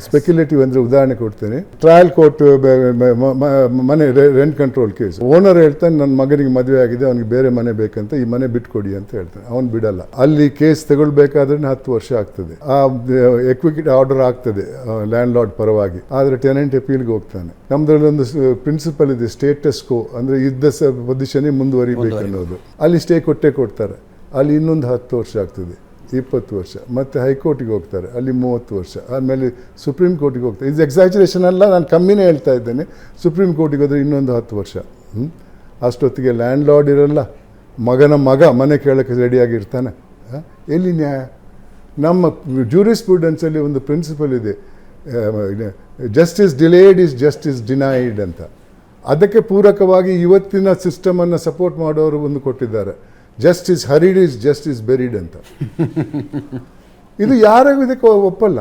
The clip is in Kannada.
ಸ್ಪೆಕ್ಯುಲೇಟಿವ್ ಅಂದರೆ ಉದಾಹರಣೆ ಕೊಡ್ತೇನೆ. ಟ್ರಯಲ್ ಕೋರ್ಟ್ ಮನೆ ರೆಂಟ್ ಕಂಟ್ರೋಲ್ ಕೇಸ್, ಓನರ್ ಹೇಳ್ತಾನೆ ನನ್ನ ಮಗನಿಗೆ ಮದುವೆ ಆಗಿದೆ, ಅವನಿಗೆ ಬೇರೆ ಮನೆ ಬೇಕಂತ, ಈ ಮನೆ ಬಿಟ್ಕೊಡಿ ಅಂತ ಹೇಳ್ತಾನೆ. ಅವನು ಬಿಡಲ್ಲ. ಅಲ್ಲಿ ಕೇಸ್ ತಗೊಳ್ಬೇಕಾದ್ರೆ 10 ವರ್ಷ ಆಗ್ತದೆ. ಆ ಎಕ್ವಿಕ್ಯೂಟ್ ಆರ್ಡರ್ ಆಗ್ತದೆ ಲ್ಯಾಂಡ್ ಲಾರ್ಡ್ ಪರವಾಗಿ, ಆದರೆ ಟೆನೆಂಟ್ ಅಪೀಲ್ಗೆ ಹೋಗ್ತಾನೆ. ನಮ್ದ್ರಲ್ಲಿ ಒಂದು ಪ್ರಿನ್ಸಿಪಲ್ ಇದೆ, ಸ್ಟೇಟಸ್ ಕೋ, ಅಂದರೆ ಇದ್ದ ಪೊಸಿಷನ್ನೇ ಮುಂದುವರಿಬೇಕು ಅನ್ನೋದು. ಅಲ್ಲಿ ಸ್ಟೇ ಕೊಡ್ತಾರೆ. ಅಲ್ಲಿ ಇನ್ನೊಂದು 10 ವರ್ಷ ಆಗ್ತದೆ, 20 ವರ್ಷ. ಮತ್ತು ಹೈಕೋರ್ಟಿಗೆ ಹೋಗ್ತಾರೆ, ಅಲ್ಲಿ 30 ವರ್ಷ. ಆಮೇಲೆ ಸುಪ್ರೀಂ ಕೋರ್ಟಿಗೆ ಹೋಗ್ತಾರೆ. ಇದು ಎಕ್ಸಾಜರೇಷನ್ ಅಲ್ಲ, ನಾನು ಕಮ್ಮಿನೇ ಹೇಳ್ತಾ ಇದ್ದೇನೆ. ಸುಪ್ರೀಂ ಕೋರ್ಟಿಗೆ ಹೋದರೆ ಇನ್ನೊಂದು 10 ವರ್ಷ. ಅಷ್ಟೊತ್ತಿಗೆ ಲ್ಯಾಂಡ್ ಲಾರ್ಡ್ ಇರಲ್ಲ, ಮಗನ ಮಗ ಮನೆ ಕೇಳೋಕ್ಕೆ ರೆಡಿಯಾಗಿರ್ತಾನೆ. ಎಲ್ಲಿ ನ್ಯಾಯ? ನಮ್ಮ ಜೂರಿಸ್ಪ್ರುಡೆನ್ಸಲ್ಲಿ ಒಂದು ಪ್ರಿನ್ಸಿಪಲ್ ಇದೆ, justice delayed is justice denied ಅಂತ. ಅದಕ್ಕೆ ಪೂರಕವಾಗಿ ಇವತ್ತಿನ ಸಿಸ್ಟಮನ್ನು ಸಪೋರ್ಟ್ ಮಾಡೋರು ಒಂದು ಕೊಟ್ಟಿದ್ದಾರೆ, ಜಸ್ಟಿಸ್ ಹರಿಡ್ ಇಸ್ ಜಸ್ಟಿಸ್ ಬೆರಿಡ್ ಅಂತ. ಇದು ಯಾರಿಗೂ ಇದಕ್ಕೆ ಒಪ್ಪಲ್ಲ.